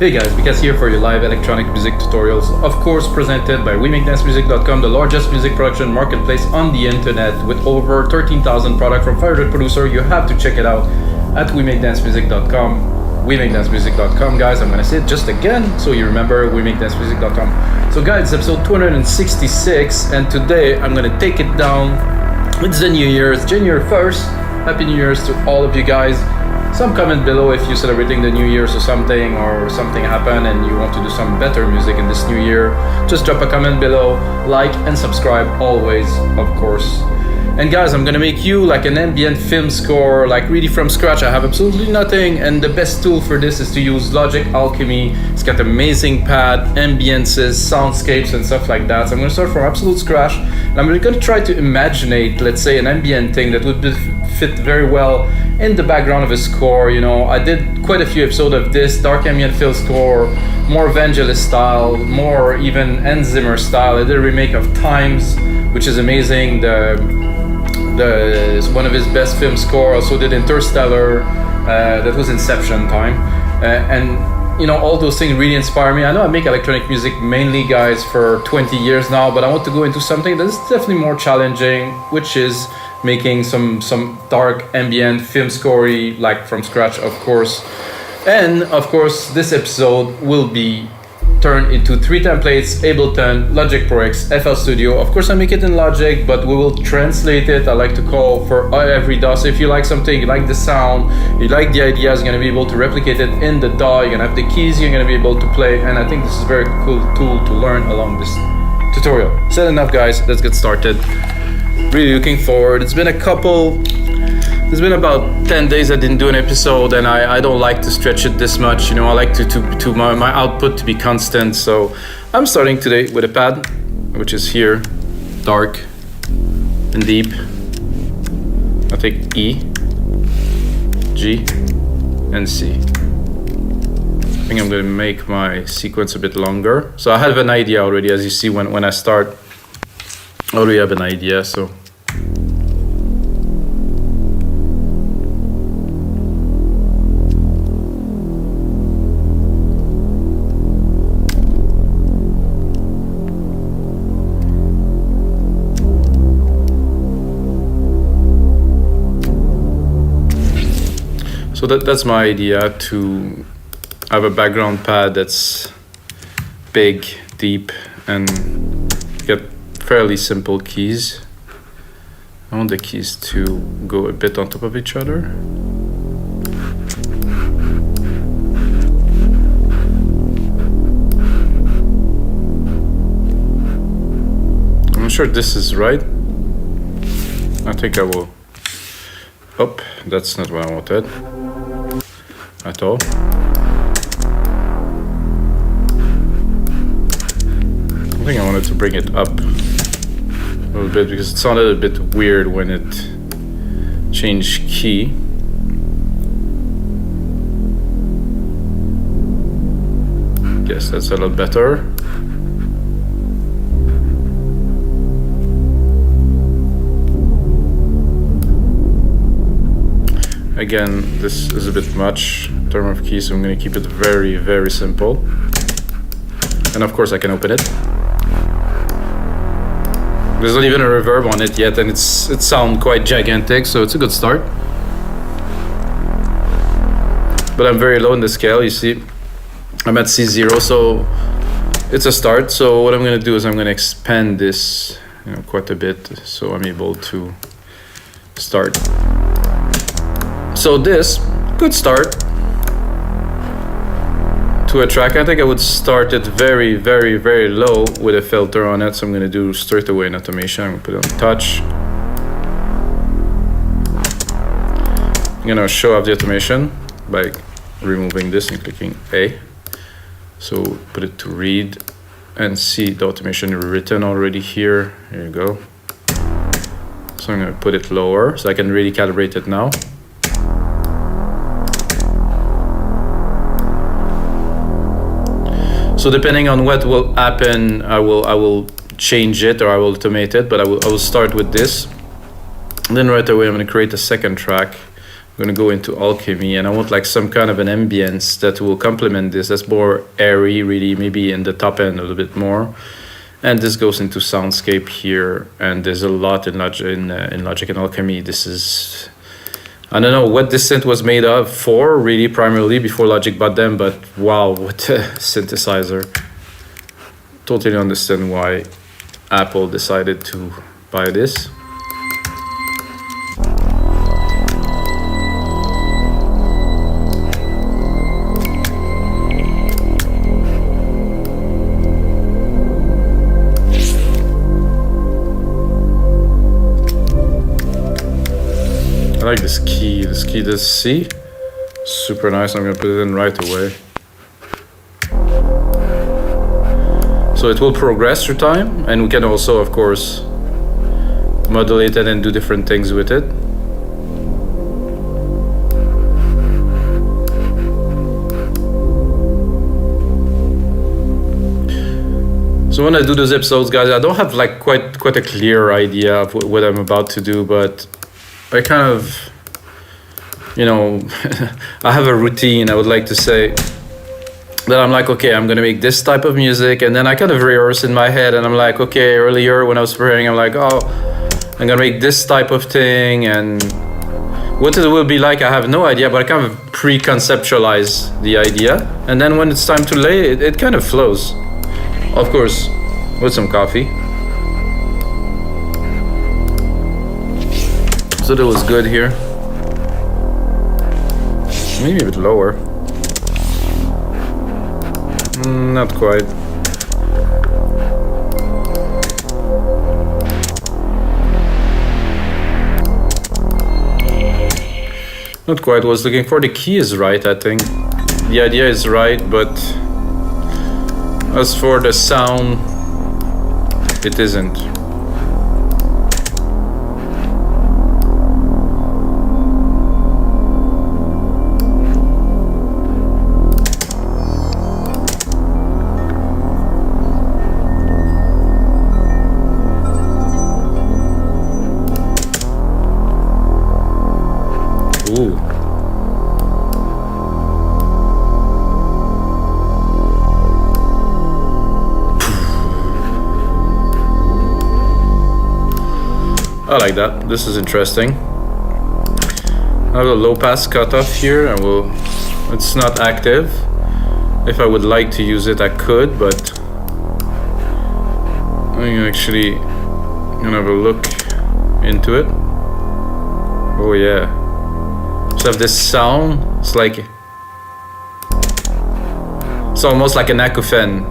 Hey guys, because here for your live electronic music tutorials, of course presented by WeMakeDanceMusic.com, the largest music production marketplace on the internet with over 13,000 products from 500 producers. You have to check it out at WeMakeDanceMusic.com. WeMakeDanceMusic.com, guys. I'm gonna say it just again so you remember WeMakeDanceMusic.com. So guys, it's episode 266, and today I'm gonna take it down. It's the New Year, it's January 1st. Happy New Year's to all of you guys. Some comment below if you're celebrating the New Year's or something happened and you want to do some better music in this new year. Just drop a comment below, like and subscribe always, of course. And guys, I'm gonna make you like an ambient film score, like really from scratch. I have absolutely nothing, and the best tool for this is to use Logic Alchemy. It's got amazing pad, ambiences, soundscapes and stuff like that. So I'm gonna start from absolute scratch, and I'm gonna try to imaginate, let's say, an ambient thing that would fit very well in the background of a score. You know, I did quite a few episodes of this dark ambient film score, more Vangelis style, more even Zimmer style. I did a remake of Times, which is amazing. One of his best film score. Also did Interstellar, that was Inception time, and you know, all those things really inspire me. I know I make electronic music mainly, guys, for 20 years now, but I want to go into something that's definitely more challenging, which is making some dark ambient film score, like from scratch, of course. And of course, this episode will be turned into 3 templates: Ableton, Logic Pro X, FL Studio. Of course I make it in Logic, but we will translate it. I like to call for every DAW. So if you like something, you like the sound, you like the ideas, you're going to be able to replicate it in the DAW. You're going to have the keys you're going to be able to play, and I think this is a very cool tool to learn along this tutorial. Said enough, guys, let's get started. Really looking forward. It's been about 10 days I didn't do an episode, and I don't like to stretch it this much. You know, I like to my output to be constant. So I'm starting today with a pad, which is here, dark and deep. I'll take E, G, and C. I think I'm going to make my sequence a bit longer. So I have an idea already, as you see when I start. I already have an idea, so. So that's my idea, to have a background pad that's big, deep, and get fairly simple keys. I want the keys to go a bit on top of each other. I'm not sure this is right. I think I will. Oh, that's not what I wanted at all. I think I wanted to bring it up a little bit because it sounded a bit weird when it changed key. Yes, that's a lot better. Again, this is a bit much in terms of keys, so I'm going to keep it very, very simple. And of course I can open it. There's not even a reverb on it yet, and it sounds quite gigantic, so it's a good start. But I'm very low in the scale, you see. I'm at C0, so it's a start. So what I'm going to do is I'm going to expand this, you know, quite a bit, so I'm able to start. So this, good start to a track. I think I would start it very, very, very low with a filter on it. So I'm going to do straight away an automation. I'm going to put it on touch. I'm going to show off the automation by removing this and clicking A. So put it to read and see the automation written already here. Here you go. So I'm going to put it lower so I can really calibrate it now. So depending on what will happen, I will change it or I will automate it, but I will start with this. And then right away I'm going to create a second track I'm gonna go into Alchemy, and I want like some kind of an ambience that will complement this. That's more airy, really, maybe in the top end a little bit more. And this goes into soundscape here, and there's a lot in Logic and Alchemy. This is, I don't know what this synth was made of for, really, primarily before Logic bought them, but wow, what a synthesizer. Totally understand why Apple decided to buy this. I like this key, this C, super nice. I'm gonna put it in right away. So it will progress through time, and we can also, of course, modulate it and do different things with it. So when I do those episodes, guys, I don't have like quite a clear idea of what I'm about to do, but I kind of, you know, I have a routine, I would like to say, that I'm like, okay, I'm gonna make this type of music, and then I kind of rehearse in my head, and I'm like, okay, earlier when I was preparing, I'm like, oh, I'm gonna make this type of thing, and what it will be like, I have no idea, but I kind of pre-conceptualize the idea, and then when it's time to lay it, it kind of flows. Of course, with some coffee. So that was good here. Maybe a bit lower. Not quite. Not quite. Was looking for the key is right, I think. The idea is right, but as for the sound, it isn't. Ooh. I like that. This is interesting. I have a low pass cutoff here. It's not active. If I would like to use it, I could, but I'm actually gonna have a look into it. Oh yeah. So I have this sound. It's almost like an acouphene,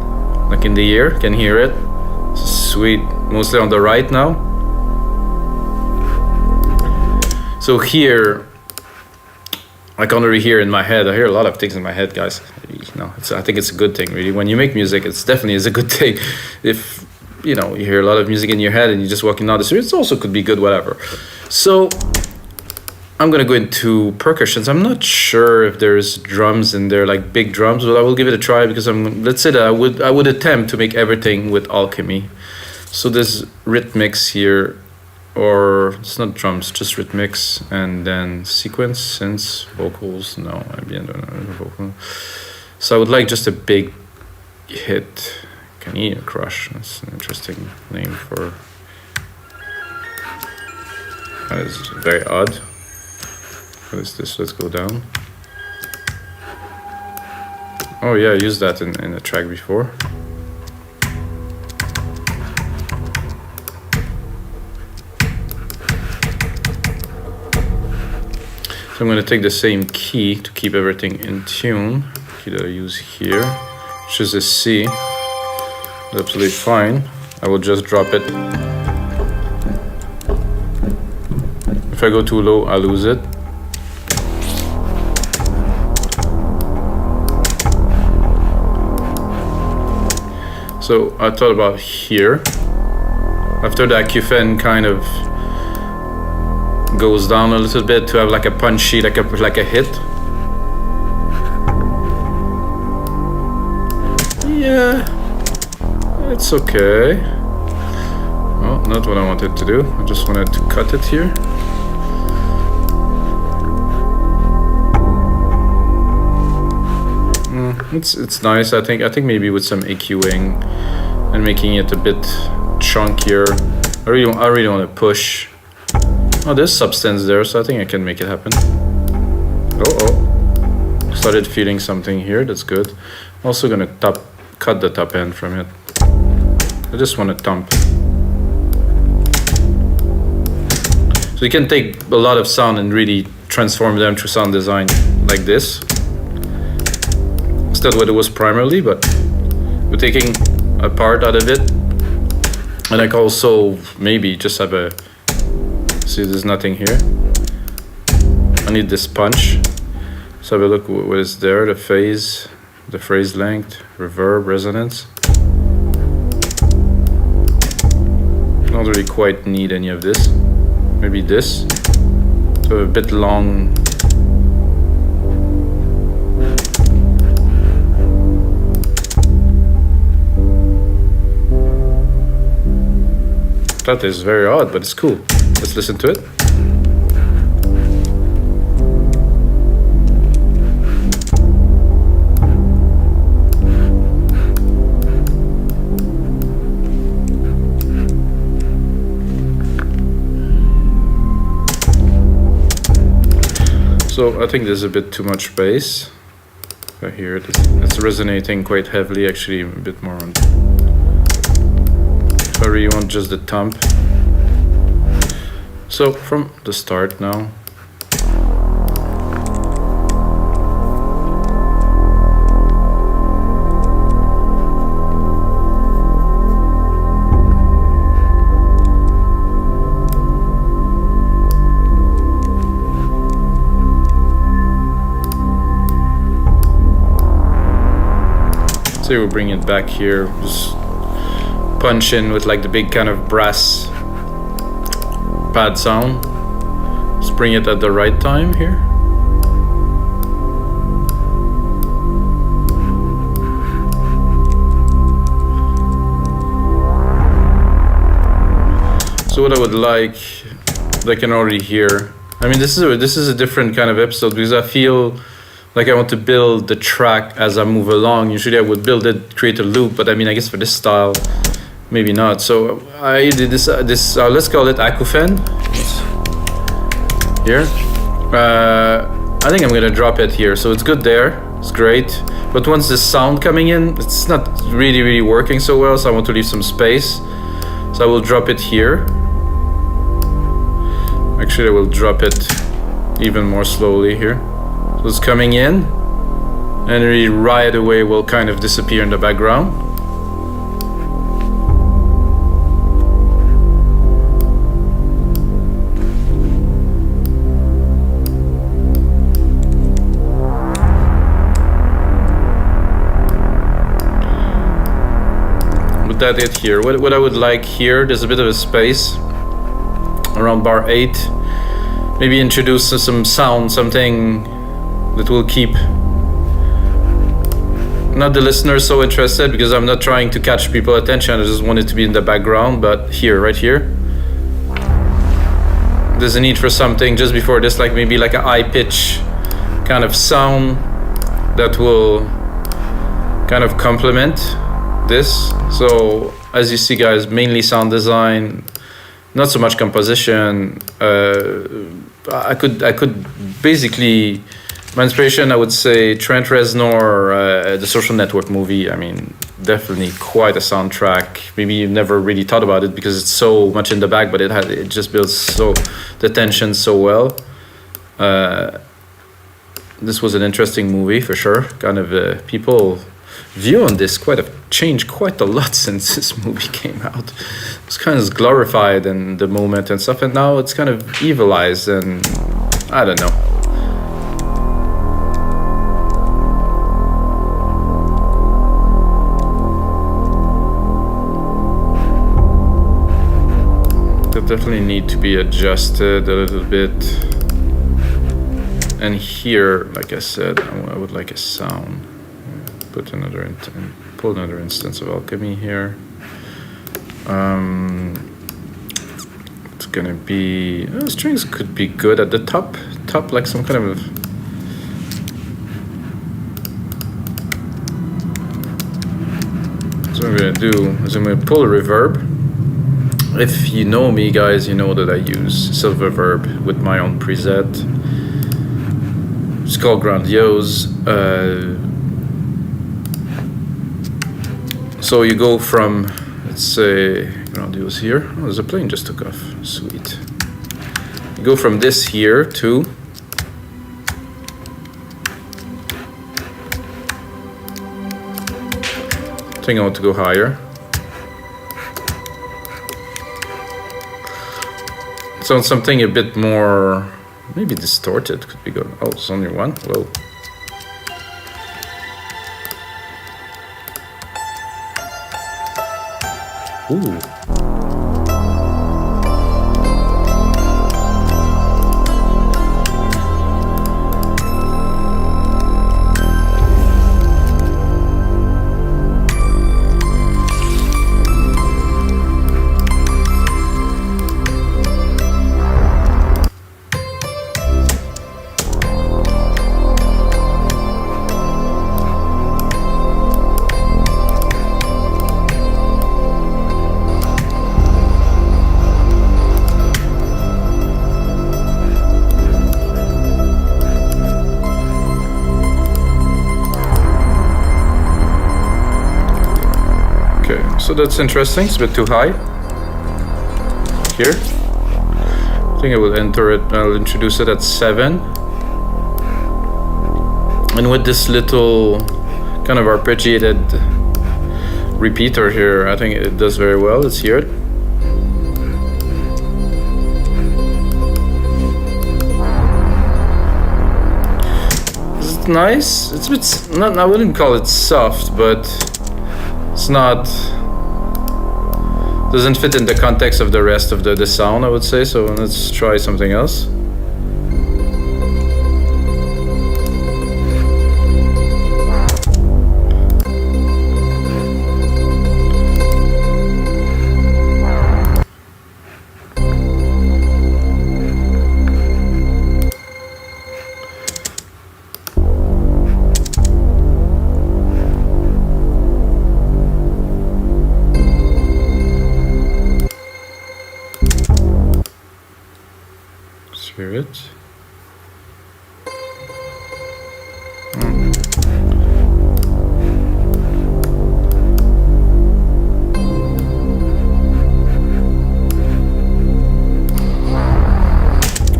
like in the ear. Can hear it. Sweet. Mostly on the right now. So here, I can't really hear in my head. I hear a lot of things in my head, guys. I think it's a good thing, really. When you make music, it's definitely is a good thing. If you hear a lot of music in your head and you're just walking down the street, it also could be good, whatever. So I'm gonna go into percussions. I'm not sure if there's drums in there, like big drums, but I will give it a try because let's say that I would attempt to make everything with Alchemy. So there's Rhythmics here. Or it's not drums, just rhythmics, and then sequence, synths, vocals, no, ambient, vocal. So I would like just a big hit. Canadian Crush, that's an interesting name for. That is very odd. What is this? Let's go down. Oh yeah, I used that in a track before. I'm going to take the same key to keep everything in tune. Key that I use here, which is a C. That's absolutely fine. I will just drop it. If I go too low, I lose it. So I thought about here. After the acouphene kind of goes down a little bit to have like a punchy, like a hit. Yeah, it's okay. Well, not what I wanted to do. I just wanted to cut it here. It's nice. I think maybe with some EQing and making it a bit chunkier. I really want to push. Oh, there's substance there, so I think I can make it happen. Oh, started feeling something here. That's good. Also gonna cut the top end from it. I just want to thump. So you can take a lot of sound and really transform them to sound design like this. It's not what it was primarily, but we're taking a part out of it. And I can also maybe just have a, see there's nothing here. I need this punch. So have a look what is there, the phase, the phrase length, reverb, resonance. Don't really quite need any of this. Maybe this. So a bit long. That is very odd, but it's cool. Let's listen to it. So I think there's a bit too much bass. I hear it. It's resonating quite heavily, actually a bit more on. I really want just the thump. So from the start now. So we'll bring it back here. Just punch in with like the big kind of brass pad sound. Just bring it at the right time here. So what I would like, I can already hear. I mean, this is a different kind of episode because I feel like I want to build the track as I move along. Usually I would build it, create a loop, but I mean, I guess for this style, maybe not. So I did this let's call it acouphene. Here. I think I'm gonna drop it here. So it's good there, it's great. But once the sound coming in, it's not really working so well, so I want to leave some space. So I will drop it here. Actually, I will drop it even more slowly here. So it's coming in, and really right away will kind of disappear in the background. With that it here. What I would like here, there's a bit of a space around bar 8. Maybe introduce some sound, something that will keep not the listener so interested, because I'm not trying to catch people's attention. I just want it to be in the background. But here, right here, there's a need for something just before this, like maybe like a high pitch kind of sound that will kind of complement this. So as you see, guys, mainly sound design, not so much composition. I could basically, my inspiration, I would say Trent Reznor, the Social Network movie. I mean, definitely quite a soundtrack. Maybe you've never really thought about it because it's so much in the back, but it just builds so the tension so well. This was an interesting movie for sure. Kind of people view on this changed quite a lot since this movie came out. It was kind of glorified in the moment and stuff, and now it's kind of evilized, and I don't know. That definitely need to be adjusted a little bit. And here, like I said, I would like a sound. Put another pull another instance of Alchemy here. It's gonna be strings could be good at the top, like some kind of So what I'm gonna do is I'm gonna pull a reverb. If you know me, guys, you know that I use Silver Verb with my own preset. It's called Grandiose. So you go from, let's say, Grandiose here. Oh, there's a plane just took off. Sweet. You go from this here to I think I want to go higher. So something a bit more, maybe distorted could be good. Oh, it's only one. Whoa. Ooh. So that's interesting. It's a bit too high. Here. I think I will enter it. I'll introduce it at 7. And with this little kind of arpeggiated repeater here, I think it does very well. Let's hear it. It's nice. It's a bit not. I wouldn't call it soft, but it's not. Doesn't fit in the context of the rest of the sound, I would say. So let's try something else. Hear it. I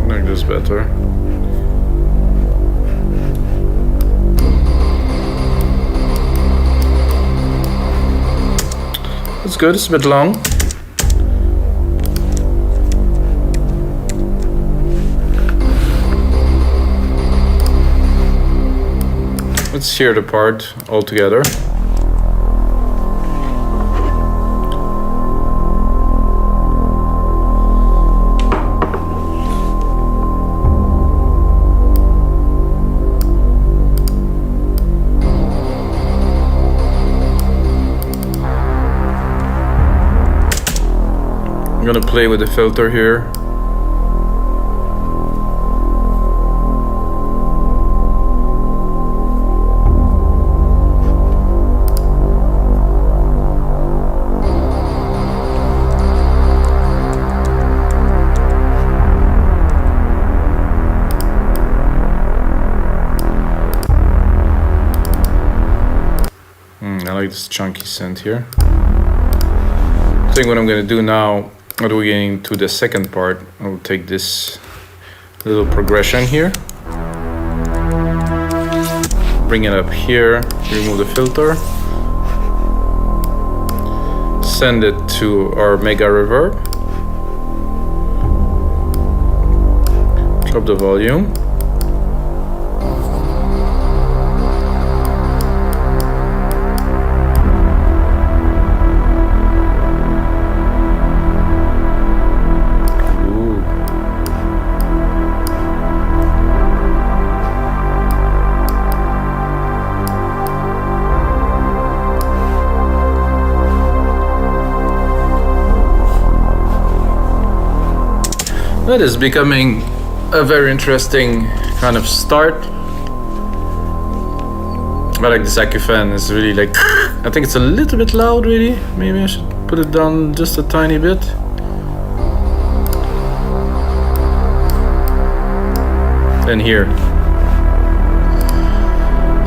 like this better. It's good. It's a bit long. Let's hear the part all together. I'm gonna play with the filter here. I like this chunky synth here. I think what I'm going to do now, when we're getting to the second part, I will take this little progression here, bring it up here, remove the filter, send it to our mega reverb, drop the volume. That is becoming a very interesting kind of start. I like this Acufan. It's really like, I think it's a little bit loud really. Maybe I should put it down just a tiny bit. And here.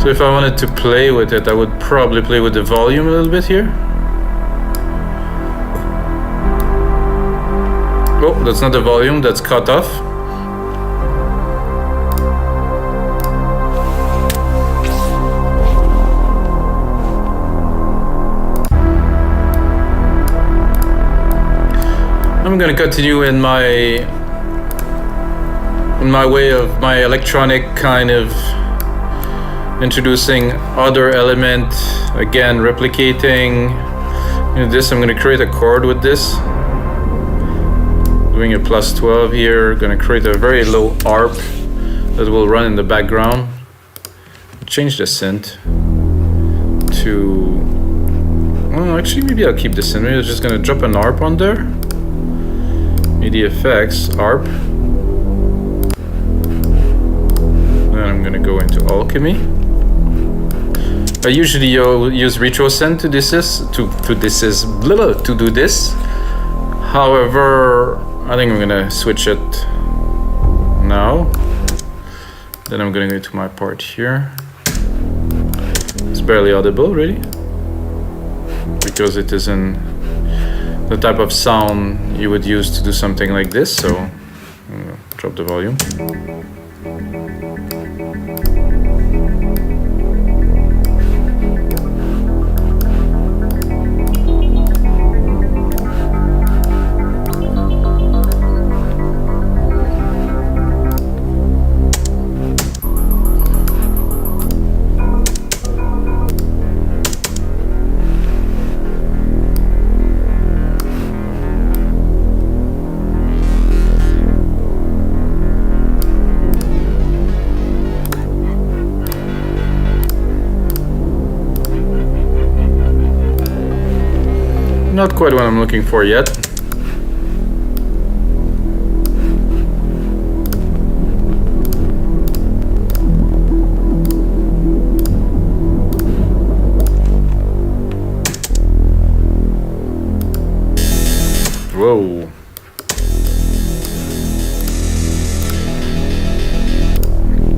So if I wanted to play with it, I would probably play with the volume a little bit here. Oh, that's not the volume, that's cut off. I'm gonna continue in my way of my electronic kind of introducing other element, again replicating this. I'm gonna create a chord with this, doing a +12 here. Gonna create a very low arp that will run in the background. Change the synth to, well, actually maybe I'll keep the synth. Maybe I'm just gonna drop an arp on there. MIDI effects, ARP. Then I'm gonna go into Alchemy. I usually use RetroSend to do this. However, I think I'm gonna switch it now. Then I'm gonna go to my part here. It's barely audible, really, because it isn't the type of sound you would use to do something like this. So I'm gonna drop the volume. Not quite what I'm looking for yet. Whoa.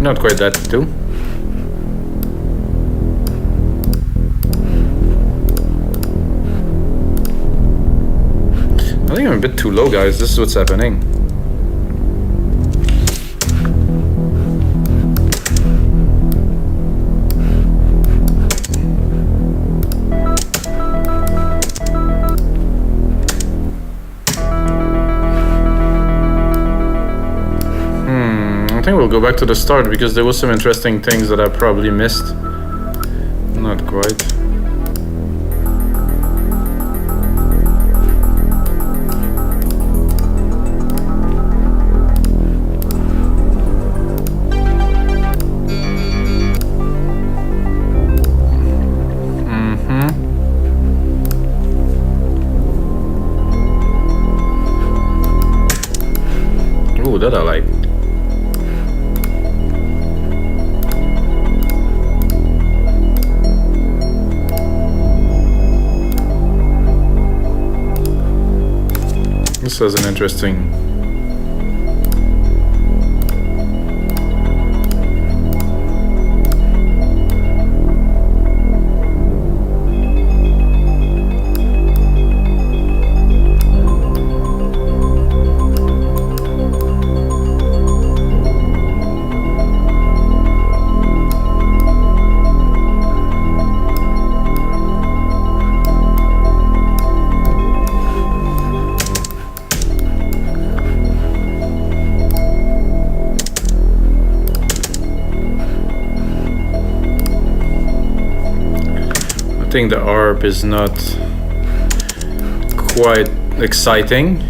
Not quite that too. I think I'm a bit too low, guys. This is what's happening. I think we'll go back to the start because there was some interesting things that I probably missed. Not quite. Ooh, that I like. This was an interesting. I think the ARP is not quite exciting.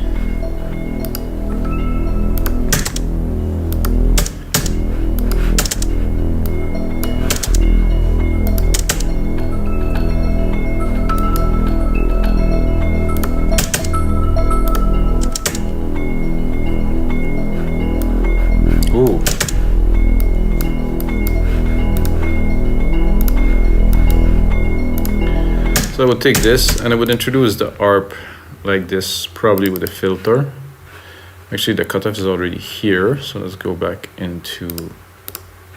Ooh. So I would take this and I would introduce the ARP like this, probably with a filter. Actually, the cutoff is already here, so let's go back into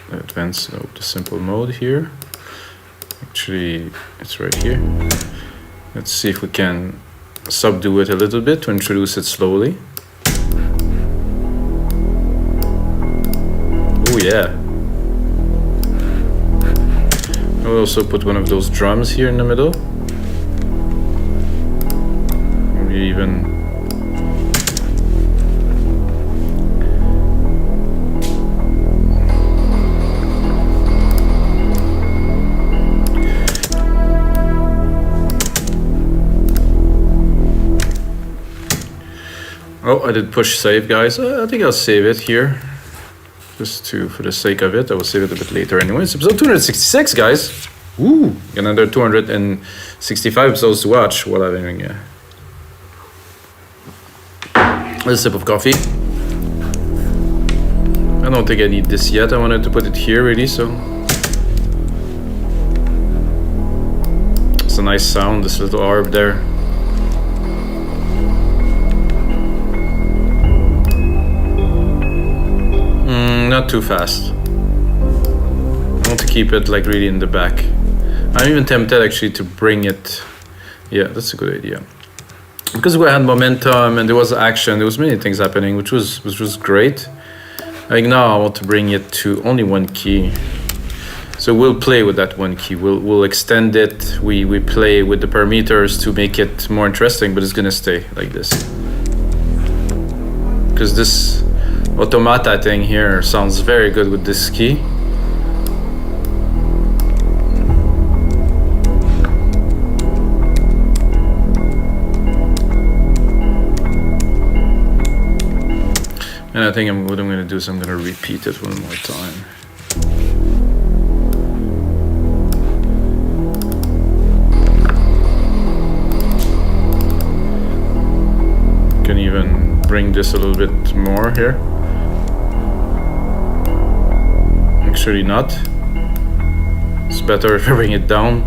the advanced, the simple mode here. Actually, it's right here. Let's see if we can subdue it a little bit to introduce it slowly. Oh yeah. I will also put one of those drums here in the middle. Maybe even oh, I did push save, guys. I think I'll save it here. Just for the sake of it. I will save it a bit later anyway. It's episode 266, guys. Woo! Another 265 episodes to watch while I'm having a sip of coffee. I don't think I need this yet. I wanted to put it here really, so. It's a nice sound, this little ARP there. Not too fast. I want to keep it like really in the back. I'm even tempted actually to bring it. Yeah, that's a good idea. Because we had momentum and there was action, there was many things happening, which was great. Like now I want to bring it to only one key. So we'll play with that one key. We'll extend it. We play with the parameters to make it more interesting, but it's gonna stay like this. Because this automata thing here sounds very good with this key. And I think what I'm going to do is I'm going to repeat it one more time. Can even bring this a little bit more here. Actually not. It's better if I bring it down,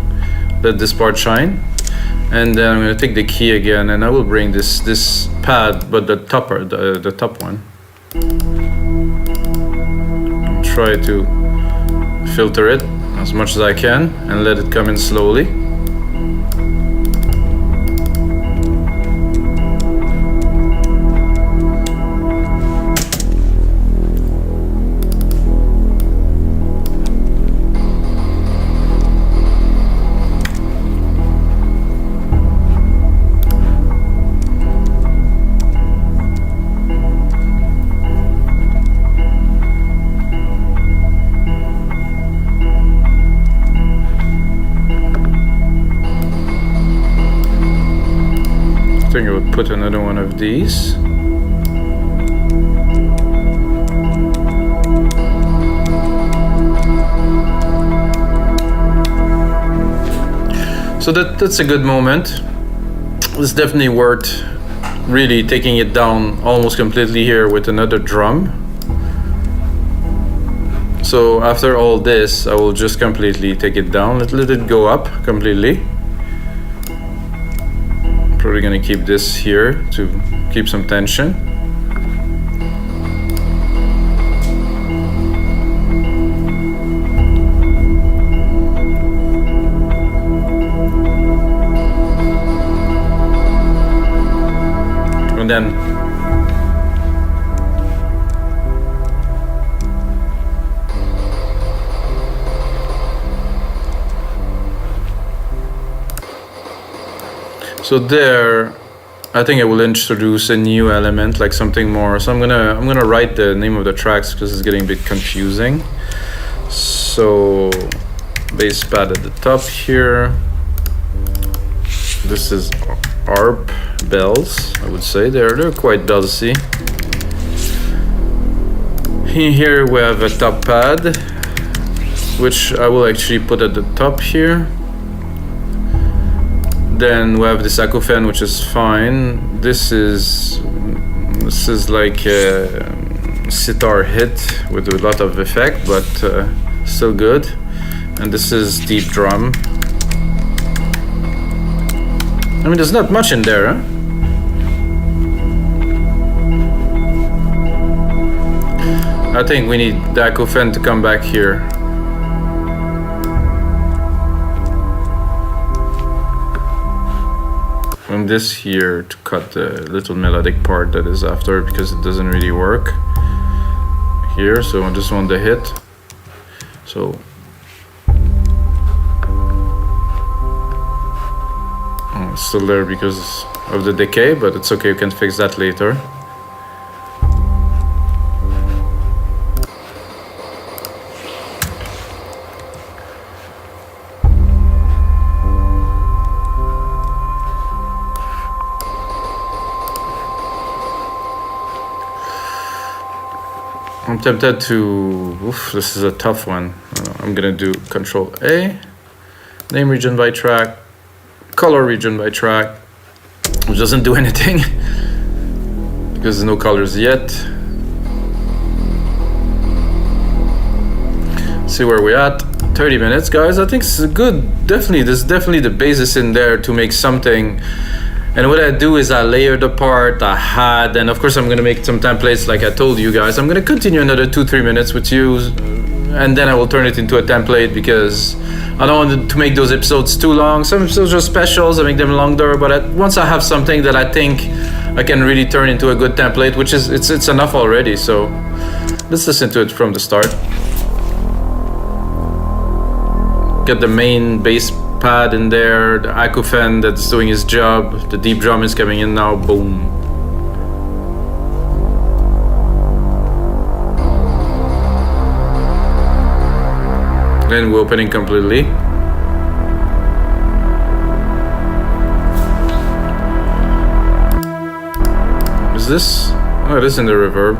let this part shine. And then I'm going to take the key again and I will bring this pad, but the top one. Try to filter it as much as I can and let it come in slowly. I think I would put another one of these. So that's a good moment. It's definitely worth really taking it down almost completely here with another drum. So after all this, I will just completely take it down, let it go up completely. Probably gonna keep this here to keep some tension. And then so there, I think I will introduce a new element, like something more. So I'm gonna write the name of the tracks because it's getting a bit confusing. So bass pad at the top here. This is ARP bells, I would say. They're quite bellsy. Here we have a top pad, which I will actually put at the top here. Then we have this acouphene, which is fine. This is like a sitar hit with a lot of effect, but still good. And this is deep drum. I mean, there's not much in there, huh? I think we need the acouphene to come back here. And this here to cut the little melodic part that is after, because it doesn't really work here. So I just want the hit. So it's still there because of the decay, but it's okay, you can fix that later. I'm tempted to, this is a tough one. I'm gonna do Control A, name region by track, color region by track, which doesn't do anything because there's no colors yet. See where we're at. 30 minutes, guys. I think it's good. Definitely, there's definitely the basis in there to make something. And what I do is I layer the part, I had, and of course I'm gonna make some templates like I told you guys. I'm gonna continue another 2-3 minutes with you, and then I will turn it into a template because I don't want to make those episodes too long. Some episodes are specials, I make them longer, but once I have something that I think I can really turn into a good template, which is, it's enough already. So let's listen to it from the start. Get the main bass pad in there, the acouphene that's doing his job, the deep drum is coming in now, boom. Then we're opening completely. Is this? Oh, it is in the reverb.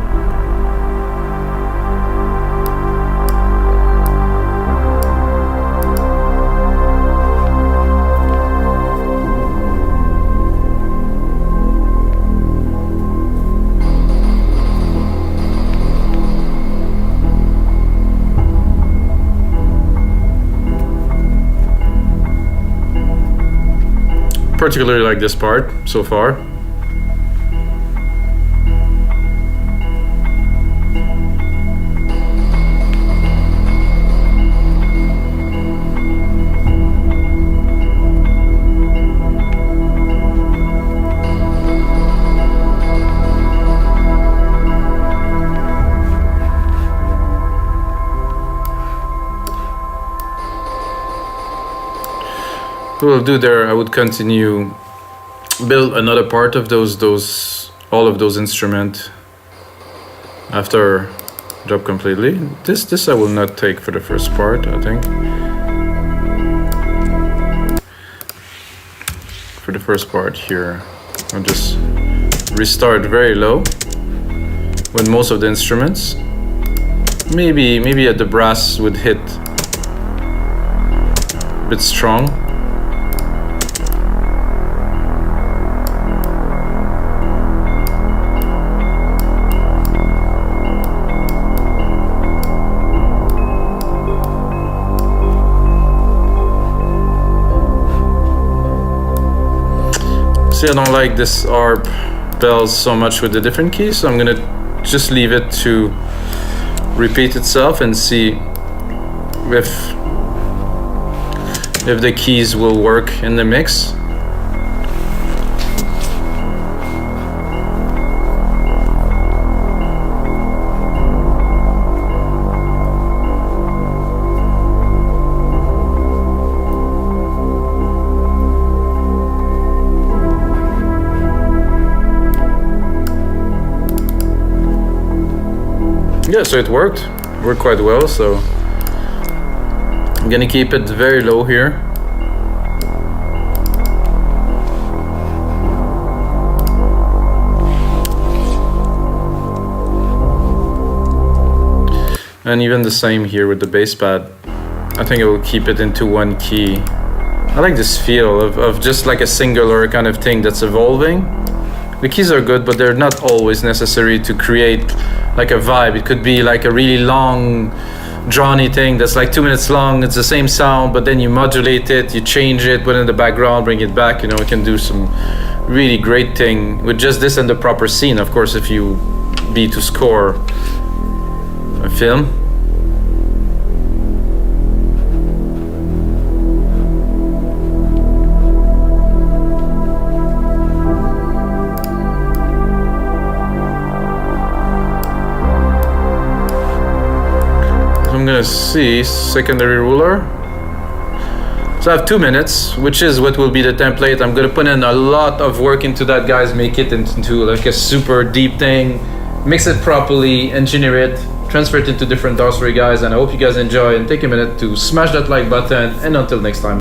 Particularly like this part so far. We'll do there. I would continue build another part of all of those instruments after drop completely. This I will not take for the first part. I think for the first part here I'll just restart very low with most of the instruments. Maybe at the brass would hit a bit strong. I don't like this ARP bells so much with the different keys, so I'm gonna just leave it to repeat itself and see if the keys will work in the mix. Yeah, so it worked quite well, so I'm gonna keep it very low here. And even the same here with the bass pad. I think I will keep it into one key. I like this feel of just like a singular kind of thing that's evolving. The keys are good, but they're not always necessary to create like a vibe. It could be like a really long drony thing that's like 2 minutes long. It's the same sound, but then you modulate it, you change it, put it in the background, bring it back. You know, it can do some really great thing with just this and the proper scene. Of course, if you be to score a film. I'm gonna see secondary ruler. So I have 2 minutes, which is what will be the template. I'm gonna put in a lot of work into that, guys, make it into like a super deep thing, mix it properly, engineer it, transfer it into different DAWs for you guys, and I hope you guys enjoy, and take a minute to smash that like button, and until next time.